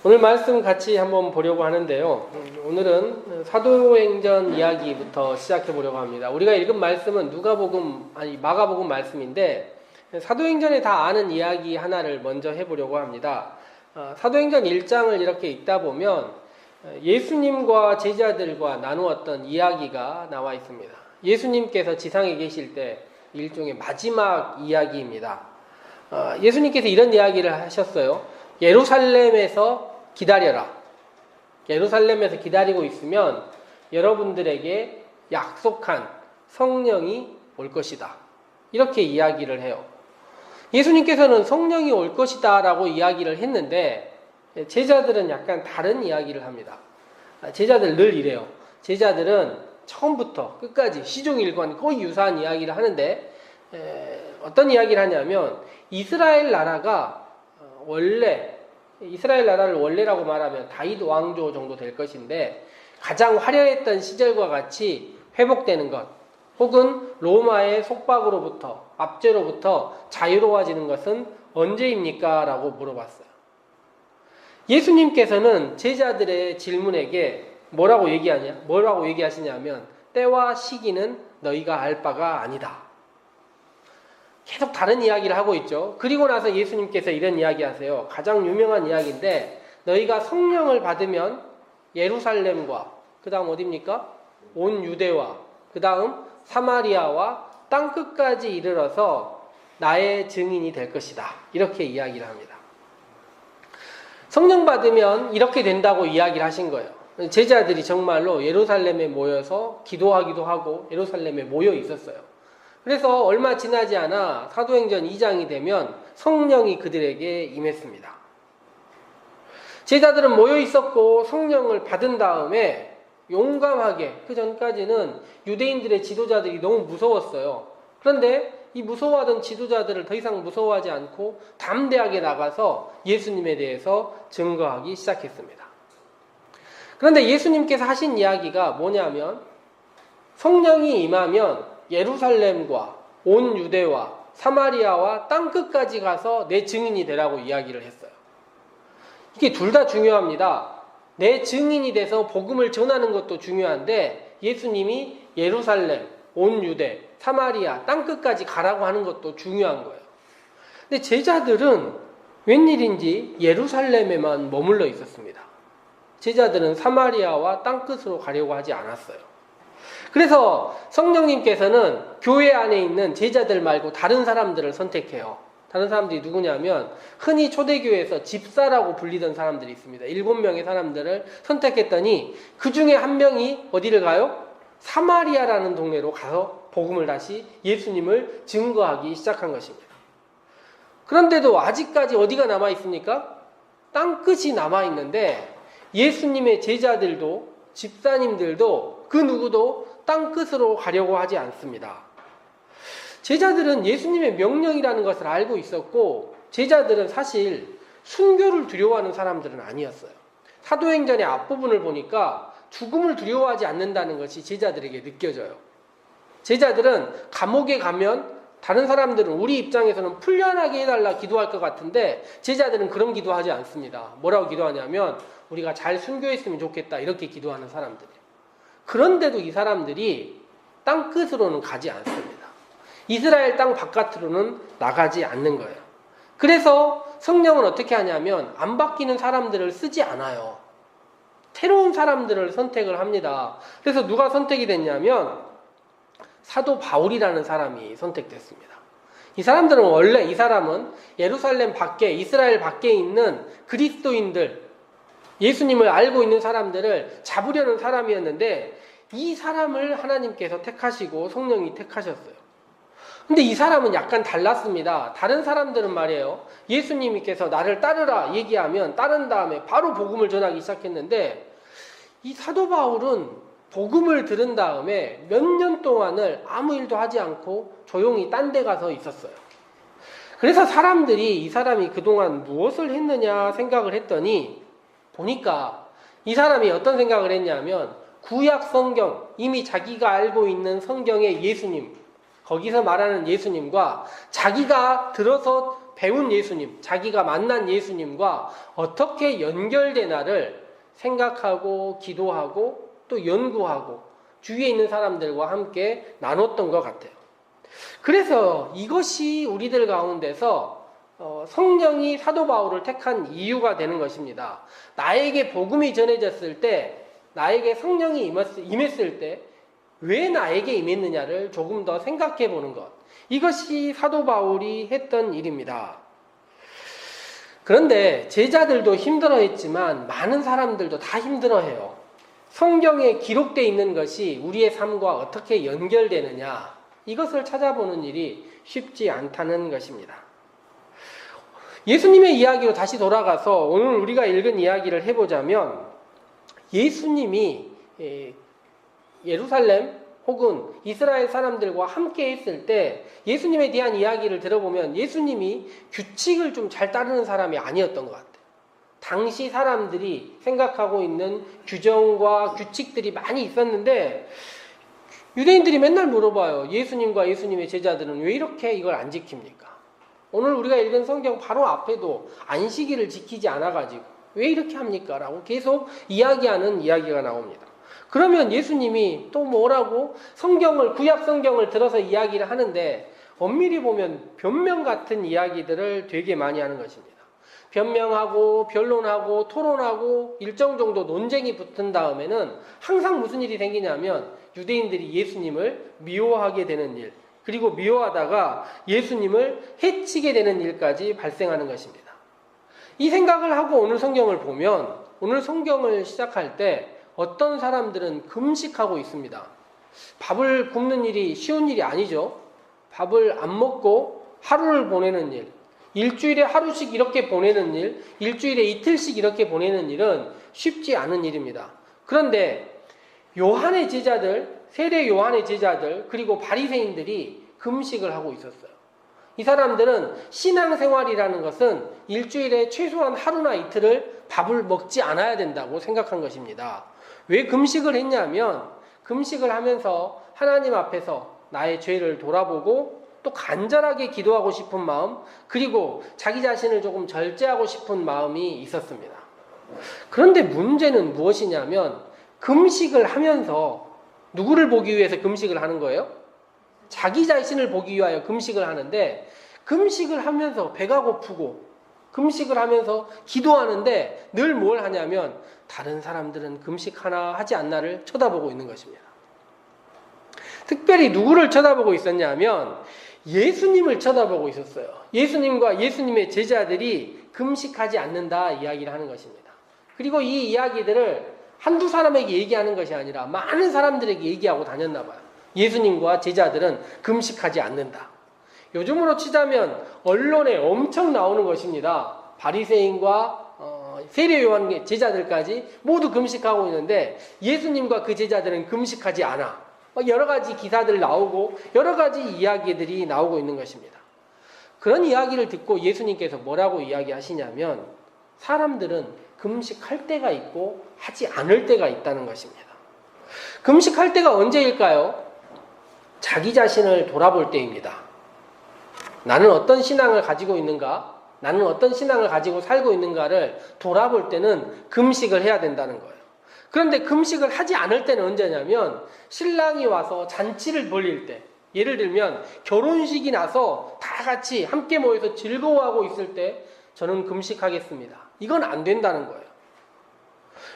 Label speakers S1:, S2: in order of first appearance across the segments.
S1: 오늘 말씀 같이 한번 보려고 하는데요. 오늘은 사도행전 이야기부터 시작해 보려고 합니다. 우리가 읽은 말씀은 마가복음 말씀인데 사도행전에 다 아는 이야기 하나를 먼저 해보려고 합니다. 사도행전 1장을 이렇게 읽다 보면 예수님과 제자들과 나누었던 이야기가 나와 있습니다. 예수님께서 지상에 계실 때 일종의 마지막 이야기입니다. 예수님께서 이런 이야기를 하셨어요. 예루살렘에서 기다려라. 예루살렘에서 기다리고 있으면 여러분들에게 약속한 성령이 올 것이다. 이렇게 이야기를 해요. 예수님께서는 성령이 올 것이다 라고 이야기를 했는데 제자들은 약간 다른 이야기를 합니다. 제자들 늘 이래요. 제자들은 처음부터 끝까지 시종일관 거의 유사한 이야기를 하는데 어떤 이야기를 하냐면 이스라엘 나라를 원래라고 말하면 다윗 왕조 정도 될 것인데 가장 화려했던 시절과 같이 회복되는 것 혹은 로마의 속박으로부터 압제로부터 자유로워지는 것은 언제입니까? 라고 물어봤어요. 예수님께서는 제자들의 질문에게 뭐라고 얘기하시냐면 때와 시기는 너희가 알 바가 아니다. 계속 다른 이야기를 하고 있죠. 그리고 나서 예수님께서 이런 이야기 하세요. 가장 유명한 이야기인데 너희가 성령을 받으면 예루살렘과 그 다음 어디입니까? 온 유대와 그 다음 사마리아와 땅끝까지 이르러서 나의 증인이 될 것이다. 이렇게 이야기를 합니다. 성령 받으면 이렇게 된다고 이야기를 하신 거예요. 제자들이 정말로 예루살렘에 모여서 기도하기도 하고 예루살렘에 모여 있었어요. 그래서 얼마 지나지 않아 사도행전 2장이 되면 성령이 그들에게 임했습니다. 제자들은 모여 있었고 성령을 받은 다음에 용감하게, 그 전까지는 유대인들의 지도자들이 너무 무서웠어요. 그런데 이 무서워하던 지도자들을 더 이상 무서워하지 않고 담대하게 나가서 예수님에 대해서 증거하기 시작했습니다. 그런데 예수님께서 하신 이야기가 뭐냐면 성령이 임하면 예루살렘과 온 유대와 사마리아와 땅끝까지 가서 내 증인이 되라고 이야기를 했어요. 이게 둘 다 중요합니다. 내 증인이 돼서 복음을 전하는 것도 중요한데 예수님이 예루살렘, 온 유대, 사마리아, 땅끝까지 가라고 하는 것도 중요한 거예요. 근데 제자들은 웬일인지 예루살렘에만 머물러 있었습니다. 제자들은 사마리아와 땅끝으로 가려고 하지 않았어요. 그래서 성령님께서는 교회 안에 있는 제자들 말고 다른 사람들을 선택해요. 다른 사람들이 누구냐면 흔히 초대교회에서 집사라고 불리던 사람들이 있습니다. 7명의 사람들을 선택했더니 그 중에 한 명이 어디를 가요? 사마리아라는 동네로 가서 복음을 다시 예수님을 증거하기 시작한 것입니다. 그런데도 아직까지 어디가 남아있습니까? 땅끝이 남아있는데 예수님의 제자들도 집사님들도 그 누구도 땅끝으로 가려고 하지 않습니다. 제자들은 예수님의 명령이라는 것을 알고 있었고 제자들은 사실 순교를 두려워하는 사람들은 아니었어요. 사도행전의 앞부분을 보니까 죽음을 두려워하지 않는다는 것이 제자들에게 느껴져요. 제자들은 감옥에 가면 다른 사람들은 우리 입장에서는 풀려나게 해달라 기도할 것 같은데 제자들은 그런 기도하지 않습니다. 뭐라고 기도하냐면 우리가 잘 순교했으면 좋겠다 이렇게 기도하는 사람들이에요. 그런데도 이 사람들이 땅끝으로는 가지 않습니다. 이스라엘 땅 바깥으로는 나가지 않는 거예요. 그래서 성령은 어떻게 하냐면 안 바뀌는 사람들을 쓰지 않아요. 새로운 사람들을 선택을 합니다. 그래서 누가 선택이 됐냐면 사도 바울이라는 사람이 선택됐습니다. 이 사람은 예루살렘 밖에 이스라엘 밖에 있는 그리스도인들 예수님을 알고 있는 사람들을 잡으려는 사람이었는데 이 사람을 하나님께서 택하시고 성령이 택하셨어요. 근데 이 사람은 약간 달랐습니다. 다른 사람들은 말이에요. 예수님께서 나를 따르라 얘기하면 따른 다음에 바로 복음을 전하기 시작했는데 이 사도 바울은 복음을 들은 다음에 몇 년 동안을 아무 일도 하지 않고 조용히 딴 데 가서 있었어요. 그래서 사람들이 이 사람이 그동안 무엇을 했느냐 생각을 했더니 보니까 이 사람이 어떤 생각을 했냐면 구약 성경, 이미 자기가 알고 있는 성경의 예수님, 거기서 말하는 예수님과 자기가 들어서 배운 예수님, 자기가 만난 예수님과 어떻게 연결되나를 생각하고 기도하고 또 연구하고 주위에 있는 사람들과 함께 나눴던 것 같아요. 그래서 이것이 우리들 가운데서 성령이 사도 바울을 택한 이유가 되는 것입니다. 나에게 복음이 전해졌을 때, 나에게 성령이 임했을 때 왜 나에게 임했느냐를 조금 더 생각해 보는 것. 이것이 사도 바울이 했던 일입니다. 그런데 제자들도 힘들어했지만 많은 사람들도 다 힘들어해요. 성경에 기록되어 있는 것이 우리의 삶과 어떻게 연결되느냐, 이것을 찾아보는 일이 쉽지 않다는 것입니다. 예수님의 이야기로 다시 돌아가서 오늘 우리가 읽은 이야기를 해보자면, 예수님이 예루살렘 혹은 이스라엘 사람들과 함께 했을 때 예수님에 대한 이야기를 들어보면 예수님이 규칙을 좀 잘 따르는 사람이 아니었던 것 같아요. 당시 사람들이 생각하고 있는 규정과 규칙들이 많이 있었는데 유대인들이 맨날 물어봐요. 예수님과 예수님의 제자들은 왜 이렇게 이걸 안 지킵니까? 오늘 우리가 읽은 성경 바로 앞에도 안식일을 지키지 않아가지고 왜 이렇게 합니까? 라고 계속 이야기하는 이야기가 나옵니다. 그러면 예수님이 또 뭐라고 구약 성경을 들어서 이야기를 하는데 엄밀히 보면 변명 같은 이야기들을 되게 많이 하는 것입니다. 변명하고 변론하고 토론하고 일정 정도 논쟁이 붙은 다음에는 항상 무슨 일이 생기냐면 유대인들이 예수님을 미워하게 되는 일, 그리고 미워하다가 예수님을 해치게 되는 일까지 발생하는 것입니다. 이 생각을 하고 오늘 성경을 보면 오늘 성경을 시작할 때 어떤 사람들은 금식하고 있습니다. 밥을 굶는 일이 쉬운 일이 아니죠. 밥을 안 먹고 하루를 보내는 일, 일주일에 하루씩 이렇게 보내는 일, 일주일에 이틀씩 이렇게 보내는 일은 쉽지 않은 일입니다. 그런데 요한의 제자들, 세례 요한의 제자들, 그리고 바리새인들이 금식을 하고 있었어요. 이 사람들은 신앙생활이라는 것은 일주일에 최소한 하루나 이틀을 밥을 먹지 않아야 된다고 생각한 것입니다. 왜 금식을 했냐면 금식을 하면서 하나님 앞에서 나의 죄를 돌아보고 또 간절하게 기도하고 싶은 마음, 그리고 자기 자신을 조금 절제하고 싶은 마음이 있었습니다. 그런데 문제는 무엇이냐면 금식을 하면서 누구를 보기 위해서 금식을 하는 거예요? 자기 자신을 보기 위하여 금식을 하는데, 금식을 하면서 배가 고프고 금식을 하면서 기도하는데 늘 뭘 하냐면 다른 사람들은 금식 하나 하지 않나를 쳐다보고 있는 것입니다. 특별히 누구를 쳐다보고 있었냐면 예수님을 쳐다보고 있었어요. 예수님과 예수님의 제자들이 금식하지 않는다 이야기를 하는 것입니다. 그리고 이 이야기들을 한두 사람에게 얘기하는 것이 아니라 많은 사람들에게 얘기하고 다녔나 봐요. 예수님과 제자들은 금식하지 않는다. 요즘으로 치자면 언론에 엄청 나오는 것입니다. 바리새인과 세례 요한 제자들까지 모두 금식하고 있는데 예수님과 그 제자들은 금식하지 않아. 여러 가지 기사들 나오고 여러 가지 이야기들이 나오고 있는 것입니다. 그런 이야기를 듣고 예수님께서 뭐라고 이야기하시냐면 사람들은 금식할 때가 있고 하지 않을 때가 있다는 것입니다. 금식할 때가 언제일까요? 자기 자신을 돌아볼 때입니다. 나는 어떤 신앙을 가지고 있는가? 나는 어떤 신앙을 가지고 살고 있는가를 돌아볼 때는 금식을 해야 된다는 거예요. 그런데 금식을 하지 않을 때는 언제냐면 신랑이 와서 잔치를 벌릴 때, 예를 들면 결혼식이 나서 다 같이 함께 모여서 즐거워하고 있을 때 저는 금식하겠습니다. 이건 안 된다는 거예요.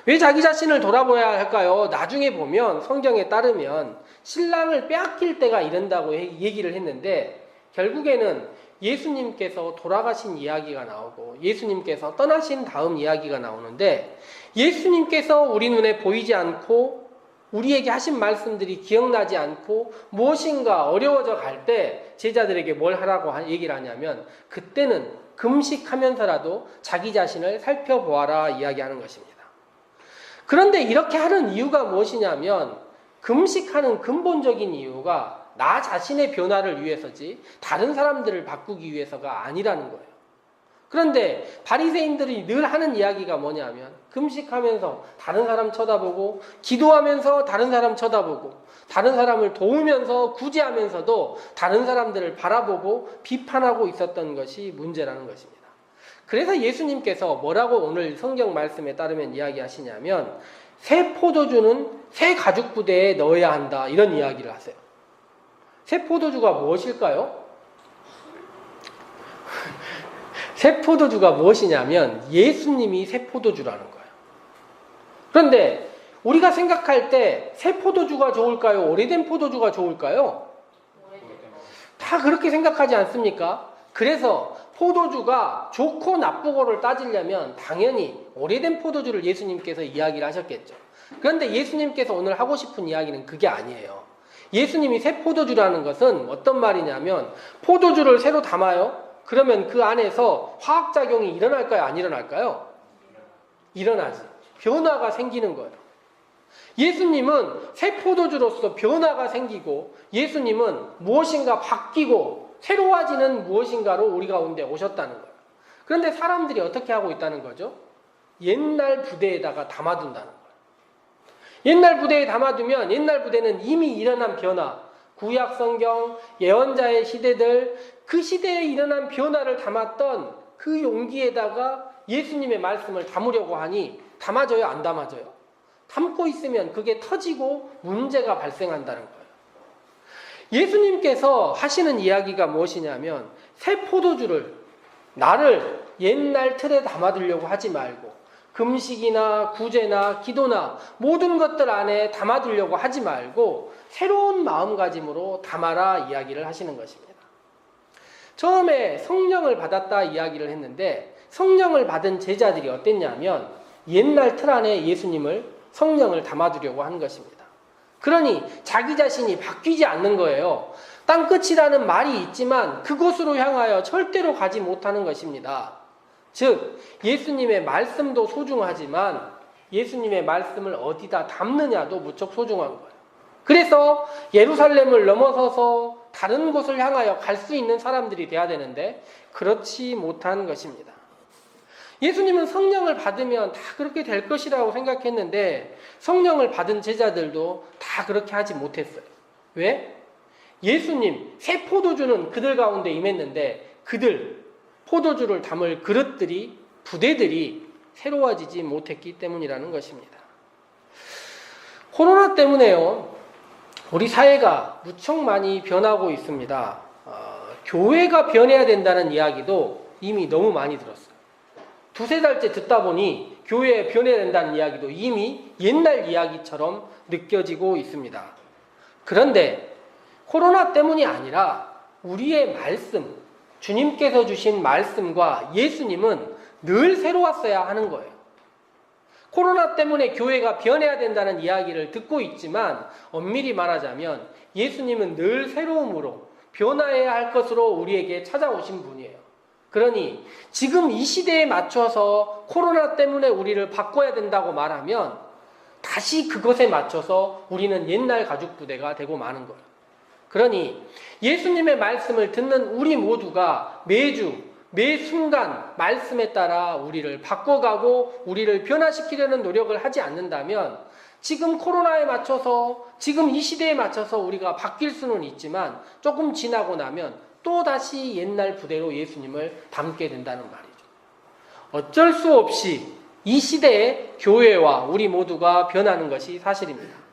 S1: 왜 자기 자신을 돌아봐야 할까요? 나중에 보면 성경에 따르면 신랑을 빼앗길 때가 이른다고 얘기를 했는데 결국에는 예수님께서 돌아가신 이야기가 나오고 예수님께서 떠나신 다음 이야기가 나오는데 예수님께서 우리 눈에 보이지 않고 우리에게 하신 말씀들이 기억나지 않고 무엇인가 어려워져 갈 때 제자들에게 뭘 하라고 얘기를 하냐면 그때는 금식하면서라도 자기 자신을 살펴보아라 이야기하는 것입니다. 그런데 이렇게 하는 이유가 무엇이냐면 금식하는 근본적인 이유가 나 자신의 변화를 위해서지 다른 사람들을 바꾸기 위해서가 아니라는 거예요. 그런데 바리새인들이 늘 하는 이야기가 뭐냐면 금식하면서 다른 사람 쳐다보고 기도하면서 다른 사람 쳐다보고 다른 사람을 도우면서 구제하면서도 다른 사람들을 바라보고 비판하고 있었던 것이 문제라는 것입니다. 그래서 예수님께서 뭐라고 오늘 성경 말씀에 따르면 이야기하시냐면 새 포도주는 새 가죽 부대에 넣어야 한다 이런 이야기를 하세요. 새 포도주가 무엇일까요? 새 포도주가 무엇이냐면 예수님이 새 포도주라는 거예요. 그런데 우리가 생각할 때 새 포도주가 좋을까요? 오래된 포도주가 좋을까요? 다 그렇게 생각하지 않습니까? 그래서 포도주가 좋고 나쁘고를 따지려면 당연히 오래된 포도주를 예수님께서 이야기를 하셨겠죠. 그런데 예수님께서 오늘 하고 싶은 이야기는 그게 아니에요. 예수님이 새 포도주라는 것은 어떤 말이냐면 포도주를 새로 담아요. 그러면 그 안에서 화학작용이 일어날까요? 안 일어날까요? 일어나지. 변화가 생기는 거예요. 예수님은 새 포도주로서 변화가 생기고 예수님은 무엇인가 바뀌고 새로워지는 무엇인가로 우리 가운데 오셨다는 거예요. 그런데 사람들이 어떻게 하고 있다는 거죠? 옛날 부대에다가 담아둔다는 거예요. 옛날 부대에 담아두면 옛날 부대는 이미 일어난 변화, 구약 성경, 예언자의 시대들, 그 시대에 일어난 변화를 담았던 그 용기에다가 예수님의 말씀을 담으려고 하니 담아져요? 안 담아져요? 담고 있으면 그게 터지고 문제가 발생한다는 거예요. 예수님께서 하시는 이야기가 무엇이냐면 새 포도주를 나를 옛날 틀에 담아두려고 하지 말고 금식이나 구제나 기도나 모든 것들 안에 담아두려고 하지 말고 새로운 마음가짐으로 담아라 이야기를 하시는 것입니다. 처음에 성령을 받았다 이야기를 했는데 성령을 받은 제자들이 어땠냐면 옛날 틀 안에 예수님을 성령을 담아두려고 한 것입니다. 그러니 자기 자신이 바뀌지 않는 거예요. 땅끝이라는 말이 있지만 그곳으로 향하여 절대로 가지 못하는 것입니다. 즉 예수님의 말씀도 소중하지만 예수님의 말씀을 어디다 담느냐도 무척 소중한 거예요. 그래서 예루살렘을 넘어서서 다른 곳을 향하여 갈 수 있는 사람들이 돼야 되는데 그렇지 못한 것입니다. 예수님은 성령을 받으면 다 그렇게 될 것이라고 생각했는데 성령을 받은 제자들도 다 그렇게 하지 못했어요. 왜? 예수님 새 포도주는 그들 가운데 임했는데 그들 포도주를 담을 그릇들이 부대들이 새로워지지 못했기 때문이라는 것입니다. 코로나 때문에요. 우리 사회가 무척 많이 변하고 있습니다. 교회가 변해야 된다는 이야기도 이미 너무 많이 들었어요. 두세 달째 듣다 보니 교회에 변해야 된다는 이야기도 이미 옛날 이야기처럼 느껴지고 있습니다. 그런데 코로나 때문이 아니라 우리의 말씀, 주님께서 주신 말씀과 예수님은 늘 새로웠어야 하는 거예요. 코로나 때문에 교회가 변해야 된다는 이야기를 듣고 있지만 엄밀히 말하자면 예수님은 늘 새로움으로 변화해야 할 것으로 우리에게 찾아오신 분이에요. 그러니 지금 이 시대에 맞춰서 코로나 때문에 우리를 바꿔야 된다고 말하면 다시 그것에 맞춰서 우리는 옛날 가죽부대가 되고 마는 거예요. 그러니 예수님의 말씀을 듣는 우리 모두가 매주 매 순간 말씀에 따라 우리를 바꿔가고 우리를 변화시키려는 노력을 하지 않는다면 지금 코로나에 맞춰서 지금 이 시대에 맞춰서 우리가 바뀔 수는 있지만 조금 지나고 나면 또다시 옛날 부대로 예수님을 담게 된다는 말이죠. 어쩔 수 없이 이 시대에 교회와 우리 모두가 변하는 것이 사실입니다.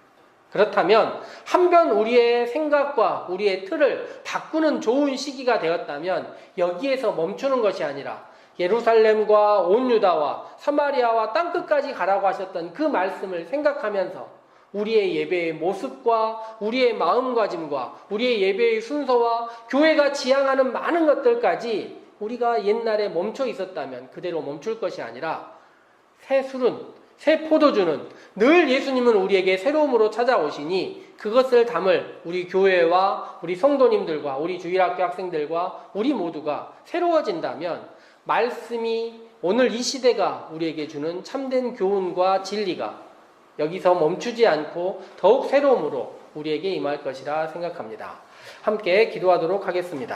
S1: 그렇다면 한번 우리의 생각과 우리의 틀을 바꾸는 좋은 시기가 되었다면 여기에서 멈추는 것이 아니라 예루살렘과 온 유다와 사마리아와 땅끝까지 가라고 하셨던 그 말씀을 생각하면서 우리의 예배의 모습과 우리의 마음가짐과 우리의 예배의 순서와 교회가 지향하는 많은 것들까지 우리가 옛날에 멈춰 있었다면 그대로 멈출 것이 아니라 새 술은 새 포도주는 늘 예수님은 우리에게 새로움으로 찾아오시니 그것을 담을 우리 교회와 우리 성도님들과 우리 주일학교 학생들과 우리 모두가 새로워진다면 말씀이 오늘 이 시대가 우리에게 주는 참된 교훈과 진리가 여기서 멈추지 않고 더욱 새로움으로 우리에게 임할 것이라 생각합니다. 함께 기도하도록 하겠습니다.